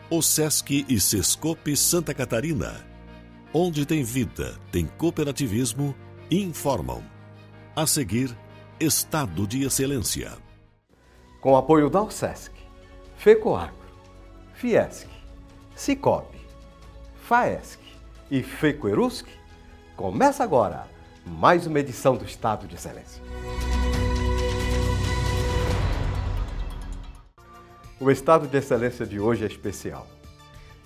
O Sesc e Sescope Santa Catarina, onde tem vida, tem cooperativismo, informam. A seguir, Estado de Excelência. Com apoio da Sesc, FECOAGRO, Fiesc, Cicobi, Faesc e FECOERUSC, começa agora mais uma edição do Estado de Excelência. O Estado de Excelência de hoje é especial.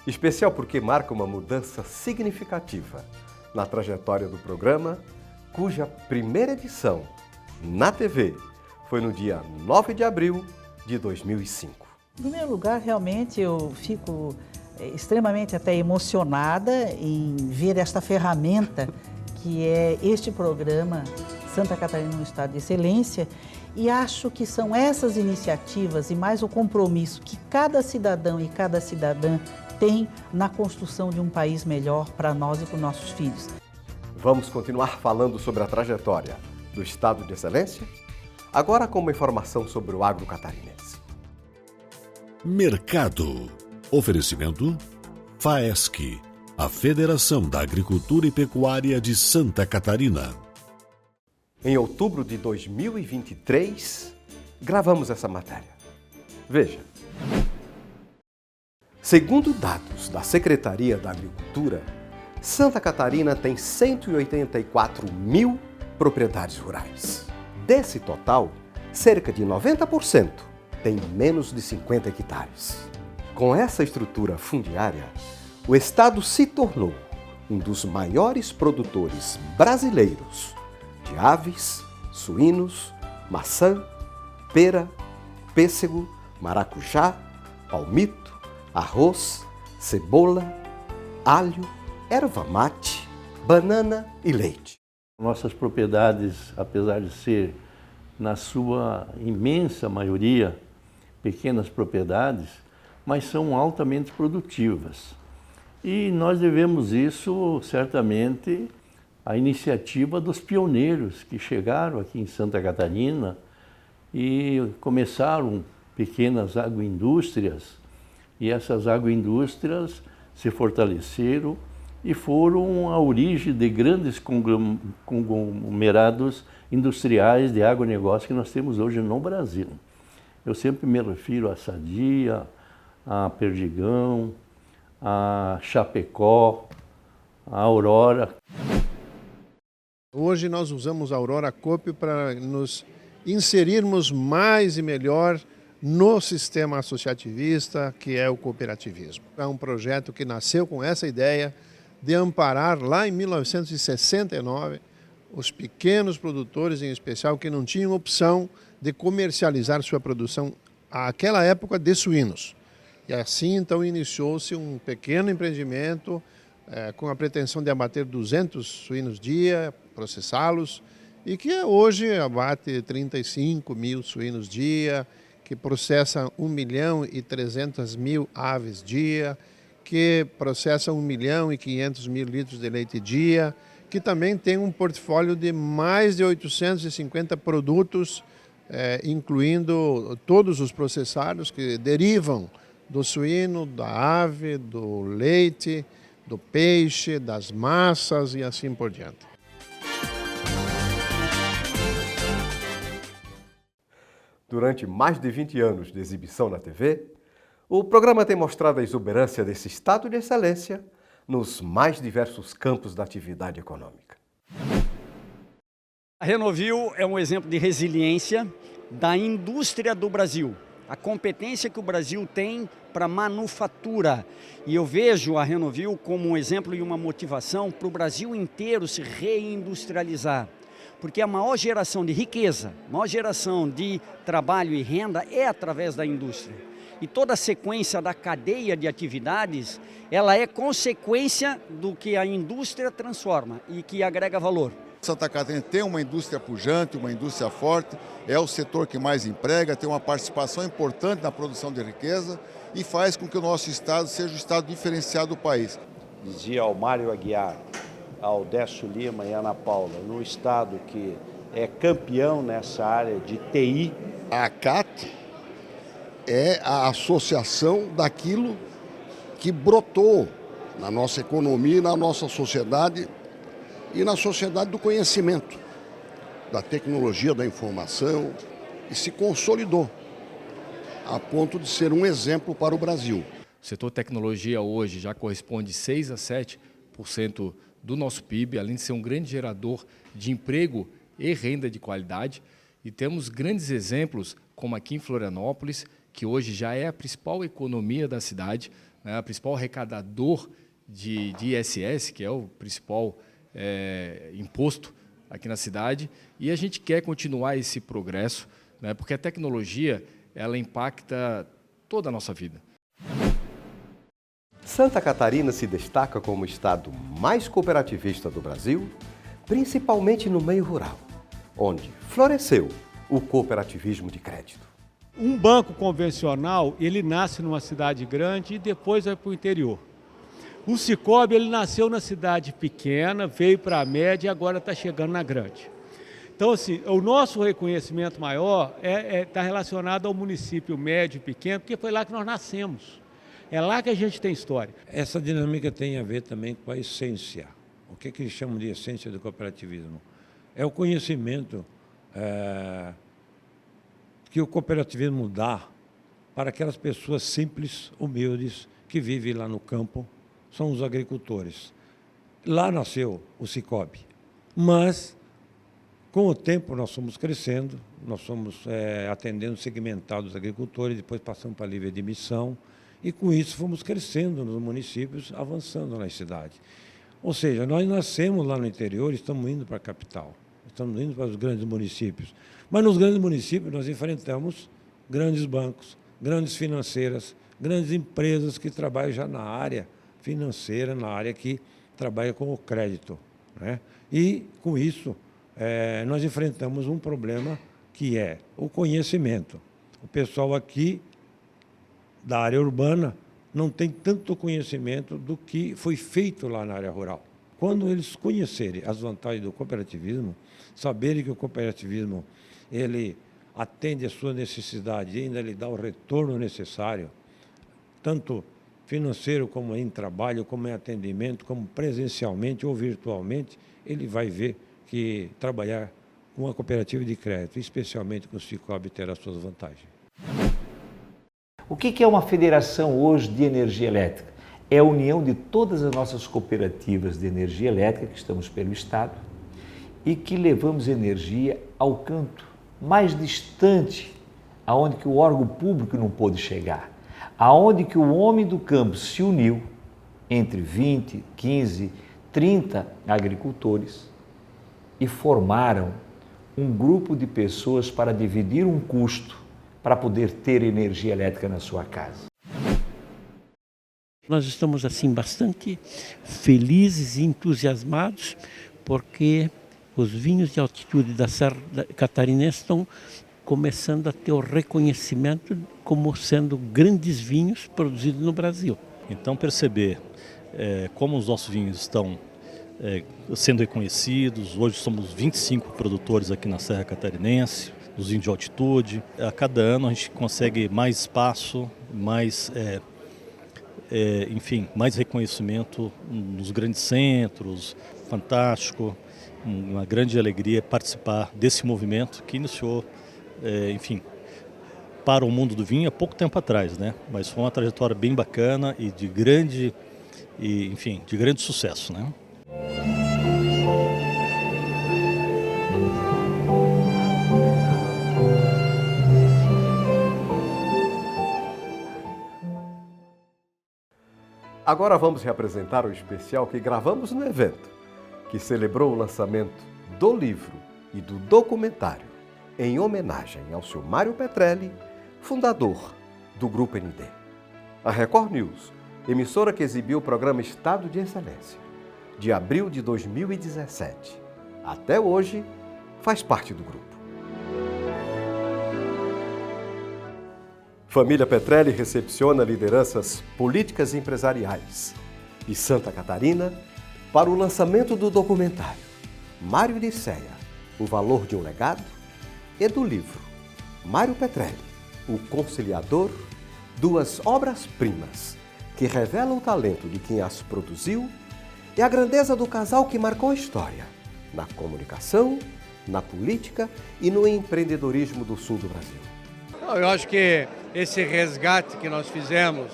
Especial porque marca uma mudança significativa na trajetória do programa, cuja primeira edição, na TV, foi no dia 9 de abril de 2005. Em primeiro lugar, realmente eu fico extremamente até emocionada em ver esta ferramenta que é este programa Santa Catarina no Estado de Excelência, e acho que são essas iniciativas e mais o compromisso que cada cidadão e cada cidadã tem na construção de um país melhor para nós e para os nossos filhos. Vamos continuar falando sobre a trajetória do Estado de Excelência, agora com uma informação sobre o agro catarinense. Mercado. Oferecimento Faesc, a Federação da Agricultura e Pecuária de Santa Catarina. Em outubro de 2023, gravamos essa matéria. Veja. Segundo dados da Secretaria da Agricultura, Santa Catarina tem 184 mil propriedades rurais. Desse total, cerca de 90% tem menos de 50 hectares. Com essa estrutura fundiária, o Estado se tornou um dos maiores produtores brasileiros de aves, suínos, maçã, pera, pêssego, maracujá, palmito, arroz, cebola, alho, erva mate, banana e leite. Nossas propriedades, apesar de ser, na sua imensa maioria, pequenas propriedades, mas são altamente produtivas. E nós devemos isso, certamente, à iniciativa dos pioneiros que chegaram aqui em Santa Catarina e começaram pequenas agroindústrias, e essas agroindústrias se fortaleceram e foram a origem de grandes conglomerados industriais de agronegócio que nós temos hoje no Brasil. Eu sempre me refiro a Sadia, a Perdigão, a Chapecó, a Aurora. Hoje nós usamos a Aurora Cooper para nos inserirmos mais e melhor no sistema associativista, que é o cooperativismo. É um projeto que nasceu com essa ideia de amparar lá em 1969 os pequenos produtores, em especial, que não tinham opção de comercializar sua produção àquela época de suínos. E assim, então, iniciou-se um pequeno empreendimento com a pretensão de abater 200 suínos dia, processá-los, e que hoje abate 35 mil suínos dia, que processa 1.300.000 aves dia, que processa 1.500.000 litros de leite dia, que também tem um portfólio de mais de 850 produtos, incluindo todos os processados que derivam do suíno, da ave, do leite, do peixe, das massas e assim por diante. Durante mais de 20 anos de exibição na TV, o programa tem mostrado a exuberância desse estado de excelência nos mais diversos campos da atividade econômica. A Renovil é um exemplo de resiliência da indústria do Brasil. A competência que o Brasil tem para manufatura. E eu vejo a Renovil como um exemplo e uma motivação para o Brasil inteiro se reindustrializar. Porque a maior geração de riqueza, a maior geração de trabalho e renda é através da indústria. E toda a sequência da cadeia de atividades, ela é consequência do que a indústria transforma e que agrega valor. Santa Catarina tem uma indústria pujante, uma indústria forte, é o setor que mais emprega, tem uma participação importante na produção de riqueza e faz com que o nosso estado seja o estado diferenciado do país. Dizia ao Mário Aguiar, ao Décio Lima e Ana Paula, no estado que é campeão nessa área de TI. A ACAT é a associação daquilo que brotou na nossa economia, na nossa sociedade e na sociedade do conhecimento, da tecnologia, da informação, e se consolidou a ponto de ser um exemplo para o Brasil. O setor tecnologia hoje já corresponde 6 a 7% do nosso PIB, além de ser um grande gerador de emprego e renda de qualidade. E temos grandes exemplos, como aqui em Florianópolis, que hoje já é a principal economia da cidade, né, a principal arrecadador de ISS, que é o principal imposto aqui na cidade. E a gente quer continuar esse progresso, né, porque a tecnologia ela impacta toda a nossa vida. Santa Catarina se destaca como o estado mais cooperativista do Brasil, principalmente no meio rural, onde floresceu o cooperativismo de crédito. Um banco convencional, ele nasce numa cidade grande e depois vai para o interior. O Sicoob, ele nasceu na cidade pequena, veio para a média e agora está chegando na grande. Então, assim, o nosso reconhecimento maior está relacionado ao município médio e pequeno, porque foi lá que nós nascemos. É lá que a gente tem história. Essa dinâmica tem a ver também com a essência. O que eles chamam de essência do cooperativismo? É o conhecimento que o cooperativismo dá para aquelas pessoas simples, humildes, que vivem lá no campo, são os agricultores. Lá nasceu o Sicoob, mas com o tempo nós fomos crescendo, nós fomos atendendo segmentados agricultores, depois passamos para a livre admissão, e com isso fomos crescendo nos municípios, avançando nas cidades. Ou seja, nós nascemos lá no interior e estamos indo para a capital, estamos indo para os grandes municípios. Mas nos grandes municípios nós enfrentamos grandes bancos, grandes financeiras, grandes empresas que trabalham já na área financeira, na área que trabalha com o crédito, né? E com isso nós enfrentamos um problema que é o conhecimento. O pessoal aqui da área urbana não tem tanto conhecimento do que foi feito lá na área rural. Quando eles conhecerem as vantagens do cooperativismo, saberem que o cooperativismo ele atende às suas necessidades e ainda lhe dá o retorno necessário, tanto financeiro como em trabalho, como em atendimento, como presencialmente ou virtualmente, ele vai ver que trabalhar com a cooperativa de crédito, especialmente com o Sicoob, terá suas vantagens. O que é uma federação hoje de energia elétrica? É a união de todas as nossas cooperativas de energia elétrica que estamos pelo Estado e que levamos energia ao canto mais distante, aonde que o órgão público não pôde chegar, aonde que o homem do campo se uniu entre 20, 15, 30 agricultores e formaram um grupo de pessoas para dividir um custo para poder ter energia elétrica na sua casa. Nós estamos assim bastante felizes e entusiasmados porque os vinhos de altitude da Serra Catarinense estão começando a ter o reconhecimento como sendo grandes vinhos produzidos no Brasil. Então perceber como os nossos vinhos estão sendo reconhecidos, hoje somos 25 produtores aqui na Serra Catarinense, dos vinhos de altitude. A cada ano a gente consegue mais espaço, mais mais reconhecimento nos grandes centros. Fantástico, uma grande alegria participar desse movimento que iniciou, para o mundo do vinho há pouco tempo atrás, né? Mas foi uma trajetória bem bacana e de grande sucesso, né? Agora vamos reapresentar o especial que gravamos no evento, que celebrou o lançamento do livro e do documentário em homenagem ao Sr. Mário Petrelli, fundador do Grupo ND. A Record News, emissora que exibiu o programa Estado de Excelência, de abril de 2017 até hoje, faz parte do grupo. Família Petrelli recepciona lideranças políticas e empresariais de Santa Catarina para o lançamento do documentário Mário e Licéia, o valor de um legado, e do livro Mário Petrelli, o conciliador, duas obras-primas que revela o talento de quem as produziu e a grandeza do casal que marcou a história na comunicação, na política e no empreendedorismo do sul do Brasil. Eu acho que esse resgate que nós fizemos,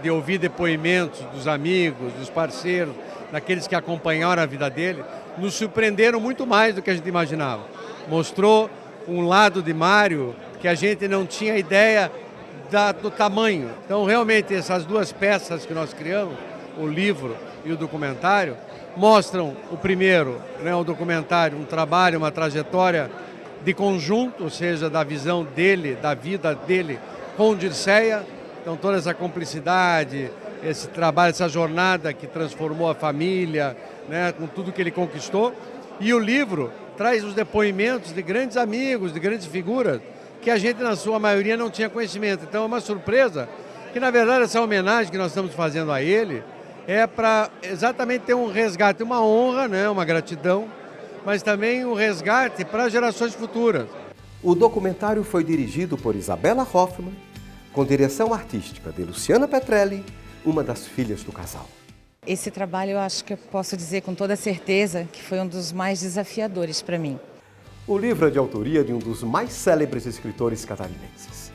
de ouvir depoimentos dos amigos, dos parceiros, daqueles que acompanharam a vida dele, nos surpreenderam muito mais do que a gente imaginava. Mostrou um lado de Mário que a gente não tinha ideia do tamanho. Então, realmente, essas duas peças que nós criamos, o livro e o documentário, mostram o primeiro, o documentário, um trabalho, uma trajetória de conjunto, ou seja, da visão dele, da vida dele com Dirceia. Então, toda essa cumplicidade, esse trabalho, essa jornada que transformou a família, com tudo que ele conquistou. E o livro traz os depoimentos de grandes amigos, de grandes figuras, que a gente, na sua maioria, não tinha conhecimento. Então, é uma surpresa que, na verdade, essa homenagem que nós estamos fazendo a ele é para exatamente ter um resgate, uma honra, uma gratidão, mas também um resgate para gerações futuras. O documentário foi dirigido por Isabela Hoffmann, com direção artística de Luciana Petrelli, uma das filhas do casal. Esse trabalho, eu acho que eu posso dizer com toda certeza que foi um dos mais desafiadores para mim. O livro é de autoria de um dos mais célebres escritores catarinenses,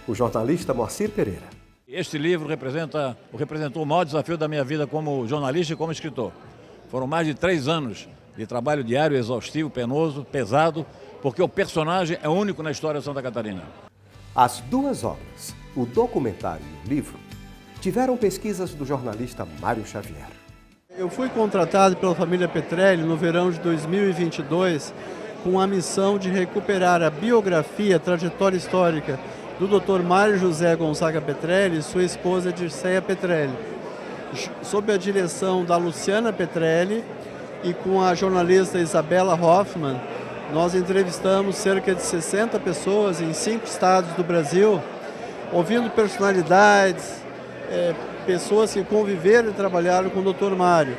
o jornalista Moacir Pereira. Este livro representou o maior desafio da minha vida como jornalista e como escritor. Foram mais de 3 anos de trabalho diário, exaustivo, penoso, pesado, porque o personagem é único na história de Santa Catarina. As duas obras, o documentário e o livro, tiveram pesquisas do jornalista Mário Xavier. Eu fui contratado pela família Petrelli no verão de 2022 com a missão de recuperar a biografia, a trajetória histórica do Dr. Mário José Gonzaga Petrelli e sua esposa Dirceia Petrelli, sob a direção da Luciana Petrelli e com a jornalista Isabela Hoffmann. Nós entrevistamos cerca de 60 pessoas em 5 estados do Brasil, ouvindo personalidades, pessoas que conviveram e trabalharam com o Dr. Mário.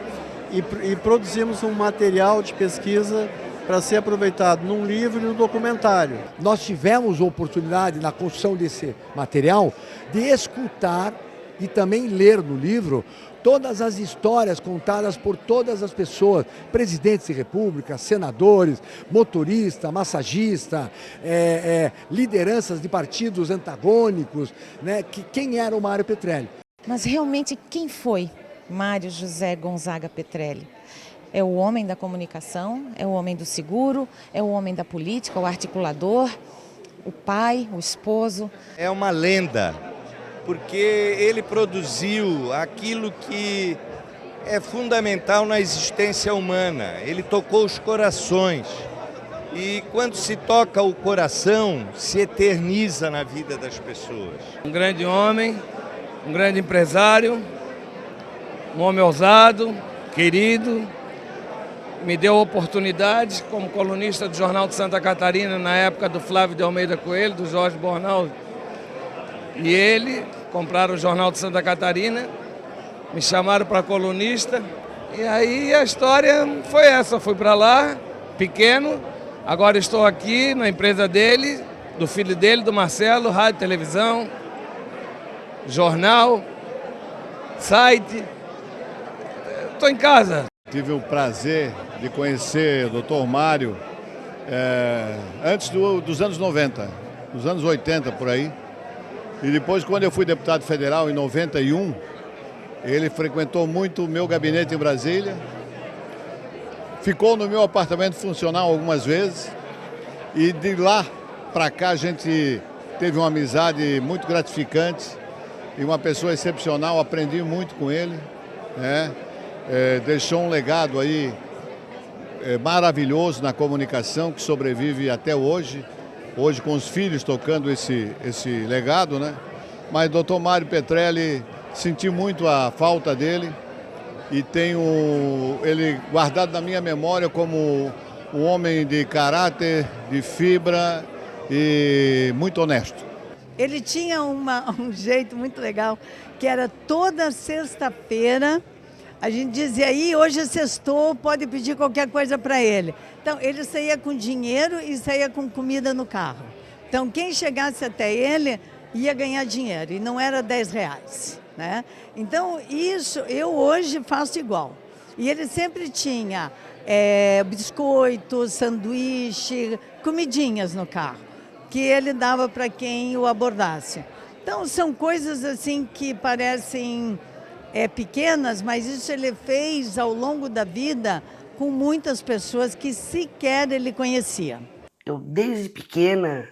E produzimos um material de pesquisa para ser aproveitado num livro e num documentário. Nós tivemos a oportunidade, na construção desse material, de escutar e também ler no livro todas as histórias contadas por todas as pessoas, presidentes de república, senadores, motorista, massagista, lideranças de partidos antagônicos, quem era o Mário Petrelli. Mas realmente quem foi Mário José Gonzaga Petrelli? É o homem da comunicação, é o homem do seguro, é o homem da política, o articulador, o pai, o esposo. É uma lenda, porque ele produziu aquilo que é fundamental na existência humana. Ele tocou os corações. E quando se toca o coração, se eterniza na vida das pessoas. Um grande homem, um grande empresário, um homem ousado, querido. Me deu oportunidade como colunista do Jornal de Santa Catarina na época do Flávio de Almeida Coelho, do Jorge Bornal e ele compraram o Jornal de Santa Catarina, me chamaram para colunista e aí a história foi essa, fui para lá, pequeno, agora estou aqui na empresa dele, do filho dele, do Marcelo, rádio, televisão, jornal, site, estou em casa. Tive o prazer de conhecer o Dr. Mário antes dos anos 90, dos anos 80 por aí. E depois, quando eu fui deputado federal em 91, ele frequentou muito o meu gabinete em Brasília, ficou no meu apartamento funcional algumas vezes e de lá para cá a gente teve uma amizade muito gratificante e uma pessoa excepcional, aprendi muito com ele, deixou um legado aí maravilhoso na comunicação que sobrevive até hoje com os filhos tocando esse legado, Mas Dr. Mário Petrelli, senti muito a falta dele e tenho ele guardado na minha memória como um homem de caráter, de fibra e muito honesto. Ele tinha um jeito muito legal, que era toda sexta-feira. A gente dizia aí, hoje é sextou, pode pedir qualquer coisa para ele. Então, ele saía com dinheiro e saía com comida no carro. Então, quem chegasse até ele ia ganhar dinheiro, e não era R$10. né? Então, isso eu hoje faço igual. E ele sempre tinha biscoitos, sanduíche, comidinhas no carro, que ele dava para quem o abordasse. Então, são coisas assim que parecem pequenas, mas isso ele fez ao longo da vida com muitas pessoas que sequer ele conhecia. Eu, desde pequena,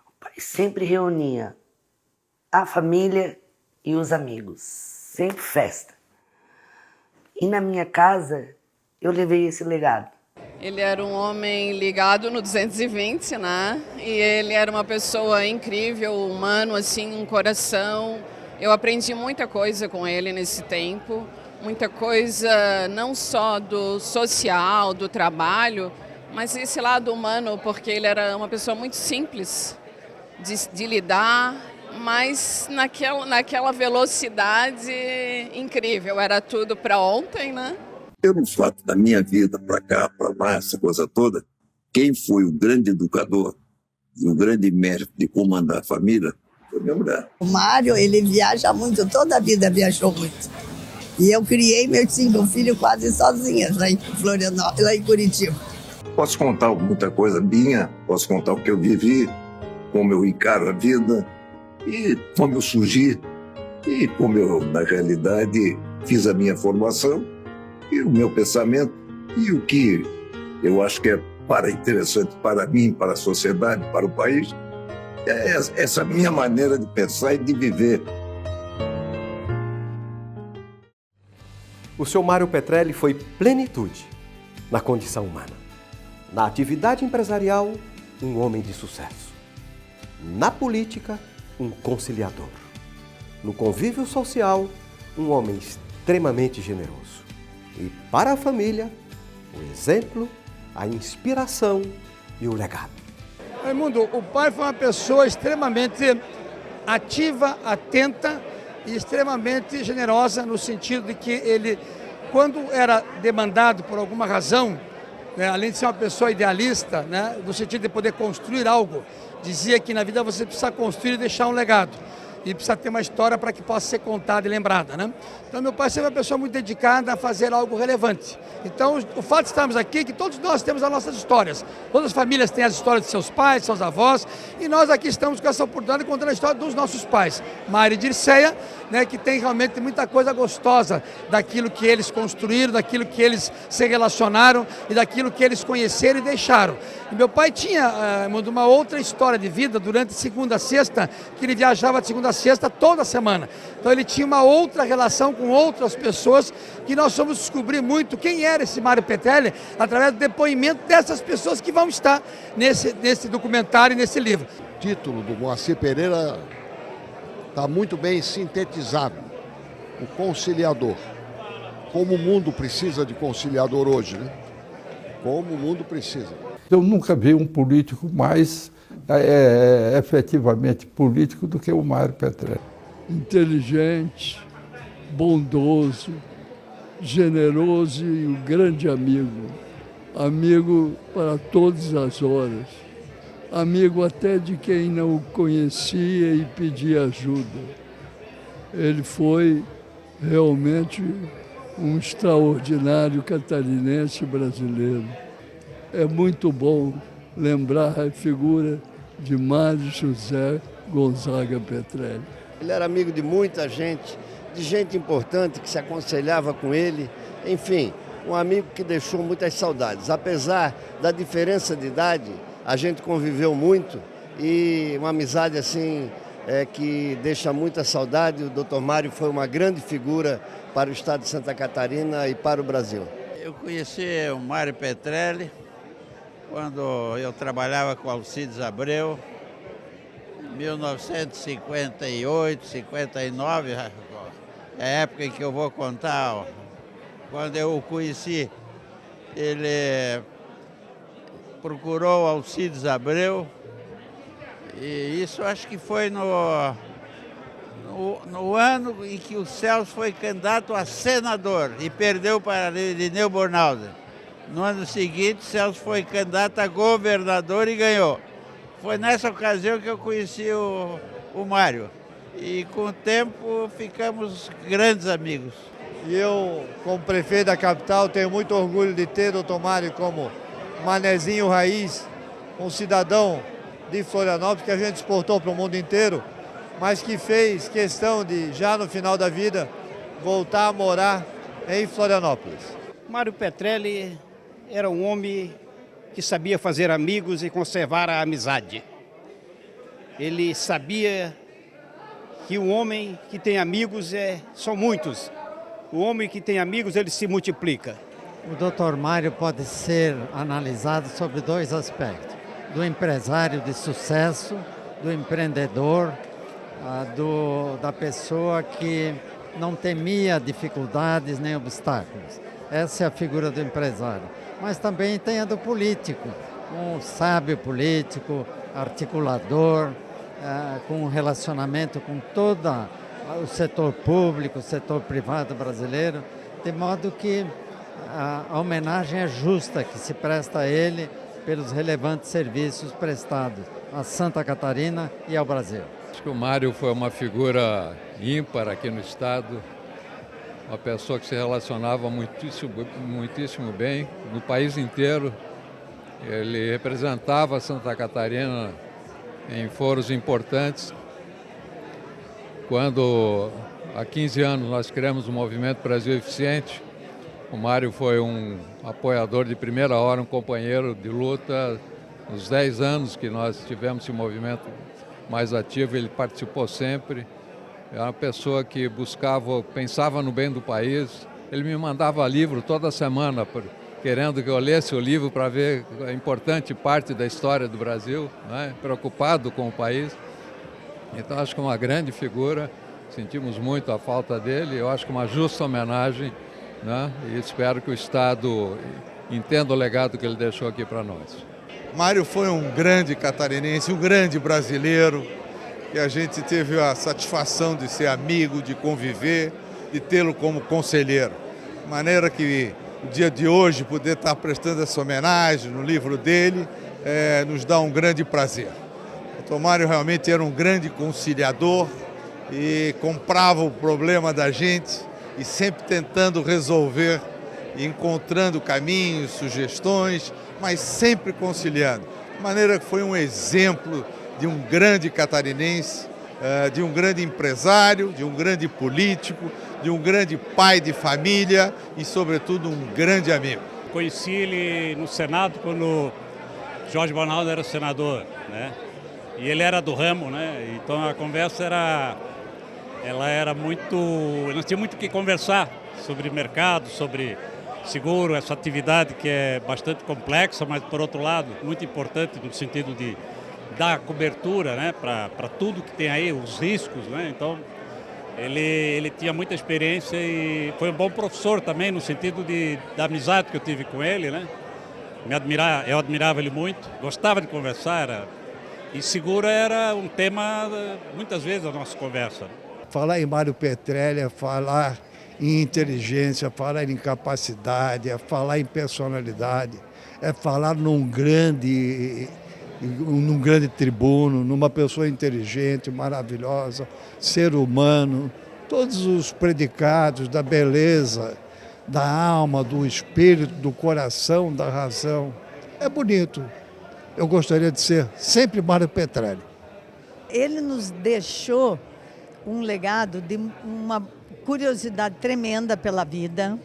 o pai sempre reunia a família e os amigos, sempre festa. E na minha casa, eu levei esse legado. Ele era um homem ligado no 220, né? E ele era uma pessoa incrível, humano, assim, um coração. Eu aprendi muita coisa com ele nesse tempo, muita coisa não só do social, do trabalho, mas esse lado humano, porque ele era uma pessoa muito simples de lidar, mas naquela velocidade incrível. Era tudo para ontem, né? Pelo fato da minha vida para cá, para lá, essa coisa toda, quem foi o grande educador e o grande mérito de comandar a família foi minha mulher. O Mário, ele viaja muito, toda a vida viajou muito. E eu criei meus 5 filhos quase sozinhas lá em Florianópolis, lá em Curitiba. Posso contar muita coisa minha, posso contar o que eu vivi, como eu encaro a vida, e como eu surgi, e como eu, na realidade, fiz a minha formação, e o meu pensamento, e o que eu acho que é interessante para mim, para a sociedade, para o país, é essa minha maneira de pensar e de viver. O seu Mário Petrelli foi plenitude na condição humana. Na atividade empresarial, um homem de sucesso. Na política, um conciliador. No convívio social, um homem extremamente generoso. E para a família, o exemplo, a inspiração e o legado. Raimundo, o pai foi uma pessoa extremamente ativa, atenta e extremamente generosa, no sentido de que ele, quando era demandado por alguma razão, né, além de ser uma pessoa idealista, né, no sentido de poder construir algo, dizia que na vida você precisa construir e deixar um legado. E precisa ter uma história para que possa ser contada e lembrada, né? Então, meu pai sempre é uma pessoa muito dedicada a fazer algo relevante. Então, o fato de estarmos aqui é que todos nós temos as nossas histórias. Todas as famílias têm as histórias de seus pais, seus avós, e nós aqui estamos com essa oportunidade de contar a história dos nossos pais. Mário e Dirceia, né, que tem realmente muita coisa gostosa daquilo que eles construíram, daquilo que eles se relacionaram e daquilo que eles conheceram e deixaram. E meu pai tinha uma outra história de vida durante segunda a sexta, que ele viajava de segunda a sexta toda semana. Então ele tinha uma outra relação com outras pessoas que nós fomos descobrir muito quem era esse Mário Petrelli através do depoimento dessas pessoas que vão estar nesse documentário e nesse livro. O título do Moacir Pereira está muito bem sintetizado. O conciliador. Como o mundo precisa de conciliador hoje, né? Como o mundo precisa. Eu nunca vi um político mais efetivamente político do que o Mário Petrelli. Inteligente, bondoso, generoso e um grande amigo. Amigo para todas as horas. Amigo até de quem não o conhecia e pedia ajuda. Ele foi realmente um extraordinário catarinense brasileiro. É muito bom lembrar a figura de Mário José Gonzaga Petrelli. Ele era amigo de muita gente, de gente importante que se aconselhava com ele. Enfim, um amigo que deixou muitas saudades. Apesar da diferença de idade, a gente conviveu muito e uma amizade assim que deixa muita saudade. O Dr. Mário foi uma grande figura para o estado de Santa Catarina e para o Brasil. Eu conheci o Mário Petrelli quando eu trabalhava com Alcides Abreu, em 1958, 59, é a época em que eu vou contar. Quando eu o conheci, ele procurou Alcides Abreu, e isso acho que foi no ano em que o Celso foi candidato a senador e perdeu para Irineu Bornhausen. No ano seguinte, Celso foi candidato a governador e ganhou. Foi nessa ocasião que eu conheci o Mário. e com o tempo ficamos grandes amigos. E eu, como prefeito da capital, tenho muito orgulho de ter o Dr. Mário como manezinho raiz, um cidadão de Florianópolis que a gente exportou para o mundo inteiro, mas que fez questão de, já no final da vida, voltar a morar em Florianópolis. Mário Petrelli era um homem que sabia fazer amigos e conservar a amizade. Ele sabia que o homem que tem amigos são muitos. O homem que tem amigos, ele se multiplica. O Dr. Mário pode ser analisado sobre dois aspectos: do empresário de sucesso, do empreendedor, da pessoa que não temia dificuldades nem obstáculos. Essa é a figura do empresário. Mas também tem a do político, um sábio político, articulador, com um relacionamento com todo o setor público, o setor privado brasileiro, de modo que a homenagem é justa que se presta a ele pelos relevantes serviços prestados a Santa Catarina e ao Brasil. Acho que o Mário foi uma figura ímpar aqui no estado, uma pessoa que se relacionava muitíssimo bem no país inteiro. Ele representava Santa Catarina em foros importantes. Quando, há 15 anos, nós criamos o Movimento Brasil Eficiente, o Mário foi um apoiador de primeira hora, um companheiro de luta. Nos 10 anos que nós tivemos esse movimento mais ativo, ele participou sempre. Era uma pessoa que pensava no bem do país. Ele me mandava livro toda semana, querendo que eu lesse o livro para ver a importante parte da história do Brasil, né? Preocupado com o país. Então, acho que é uma grande figura, sentimos muito a falta dele. Eu acho que uma justa homenagem, né? E espero que o Estado entenda o legado que ele deixou aqui para nós. Mário foi um grande catarinense, um grande brasileiro, e a gente teve a satisfação de ser amigo, de conviver, de tê-lo como conselheiro. De maneira que o dia de hoje poder estar prestando essa homenagem no livro dele nos dá um grande prazer. O Dr. Mário realmente era um grande conciliador e comprava o problema da gente e sempre tentando resolver, encontrando caminhos, sugestões, mas sempre conciliando. De maneira que foi um exemplo de um grande catarinense, de um grande empresário, de um grande político, de um grande pai de família e, sobretudo, um grande amigo. Conheci ele no Senado quando Jorge Bonaldo era senador, né? E ele era do ramo, né? Então a conversa era muito... Nós tínhamos muito o que conversar sobre mercado, sobre seguro, essa atividade que é bastante complexa, mas, por outro lado, muito importante no sentido de dar cobertura, né, para tudo que tem aí, os riscos, né? Então, ele tinha muita experiência e foi um bom professor também, no sentido da amizade que eu tive com ele, né? Eu admirava ele muito, gostava de conversar, e seguro era um tema, muitas vezes, da nossa conversa. Falar em Mário Petrelli é falar em inteligência, falar em capacidade, é falar em personalidade, é falar num grande tribuno, numa pessoa inteligente, maravilhosa, ser humano, todos os predicados da beleza, da alma, do espírito, do coração, da razão. É bonito. Eu gostaria de ser sempre Mário Petrelli. Ele nos deixou um legado de uma curiosidade tremenda pela vida,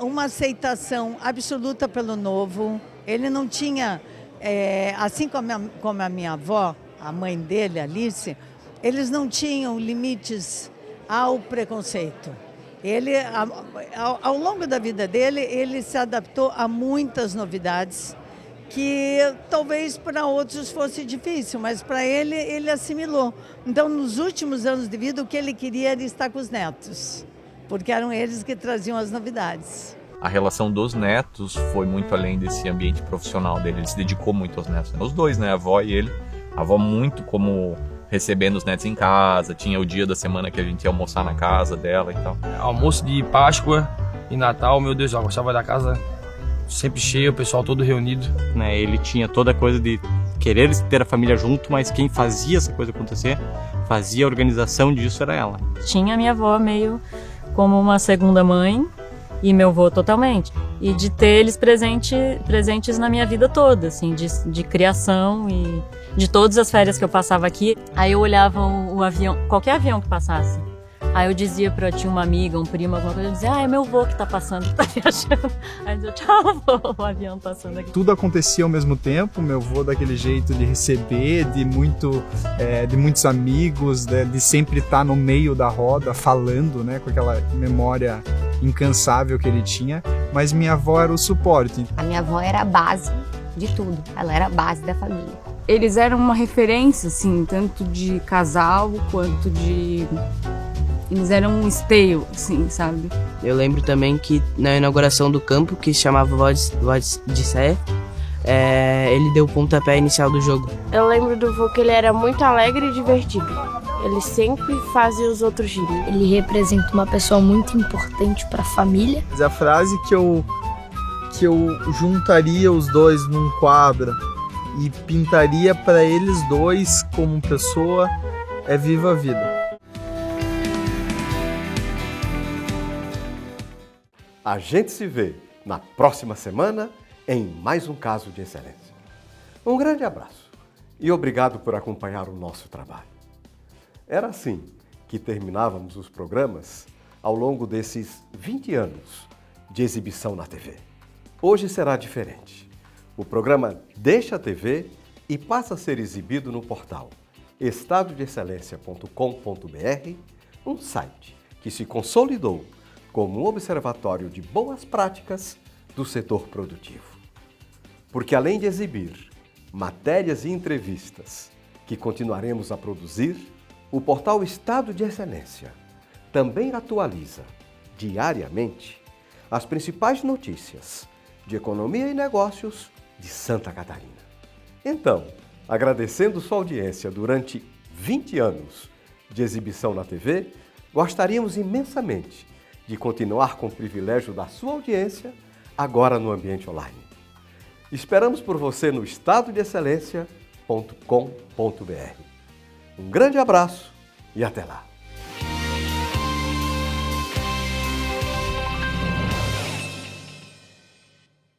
uma aceitação absoluta pelo novo. Ele não tinha, assim como a minha avó, a mãe dele, Alice, eles não tinham limites ao preconceito. Ele, ao longo da vida dele, ele se adaptou a muitas novidades que talvez para outros fosse difícil, mas para ele assimilou. Então, nos últimos anos de vida, o que ele queria era estar com os netos, porque eram eles que traziam as novidades. A relação dos netos foi muito além desse ambiente profissional dele, ele se dedicou muito aos netos. Os dois, né, a avó e ele. A avó muito como recebendo os netos em casa, tinha o dia da semana que a gente ia almoçar na casa dela e tal. Almoço de Páscoa e Natal, meu Deus, eu gostava da casa sempre cheia, o pessoal todo reunido. Ele tinha toda a coisa de querer ter a família junto, mas quem fazia essa coisa acontecer fazia a organização disso era ela. Tinha a minha avó meio como uma segunda mãe e meu avô totalmente. E de ter eles presentes na minha vida toda, assim, de criação e de todas as férias que eu passava aqui. Aí eu olhava o avião, qualquer avião que passasse. Aí eu dizia tinha uma amiga, um primo, alguma coisa, eu dizia, é meu avô que tá passando, que tá viajando. Aí eu dizia, tchau, avô, o avião passando aqui. Tudo acontecia ao mesmo tempo, meu avô daquele jeito de receber, de muitos amigos, de sempre estar no meio da roda, falando, né, com aquela memória incansável que ele tinha, mas minha avó era o suporte. A minha avó era a base de tudo, ela era a base da família. Eles eram uma referência, assim, tanto de casal quanto de... Eles eram um esteio, assim, sabe? Eu lembro também que na inauguração do campo, que se chamava Voz de Sé, ele deu o pontapé inicial do jogo. Eu lembro do vô que ele era muito alegre e divertido. Ele sempre fazia os outros rirem. Ele representa uma pessoa muito importante para a família. A frase que eu juntaria os dois num quadro e pintaria para eles dois como pessoa é viva a vida. A gente se vê na próxima semana em mais um caso de excelência. Um grande abraço e obrigado por acompanhar o nosso trabalho. Era assim que terminávamos os programas ao longo desses 20 anos de exibição na TV. Hoje será diferente. O programa deixa a TV e passa a ser exibido no portal estadodeexcelência.com.br, um site que se consolidou como um observatório de boas práticas do setor produtivo. Porque além de exibir matérias e entrevistas que continuaremos a produzir, o portal Estado de Excelência também atualiza diariamente as principais notícias de economia e negócios de Santa Catarina. Então, agradecendo sua audiência durante 20 anos de exibição na TV, gostaríamos imensamente de continuar com o privilégio da sua audiência, agora no ambiente online. Esperamos por você no estadodeexcelência.com.br. Um grande abraço e até lá!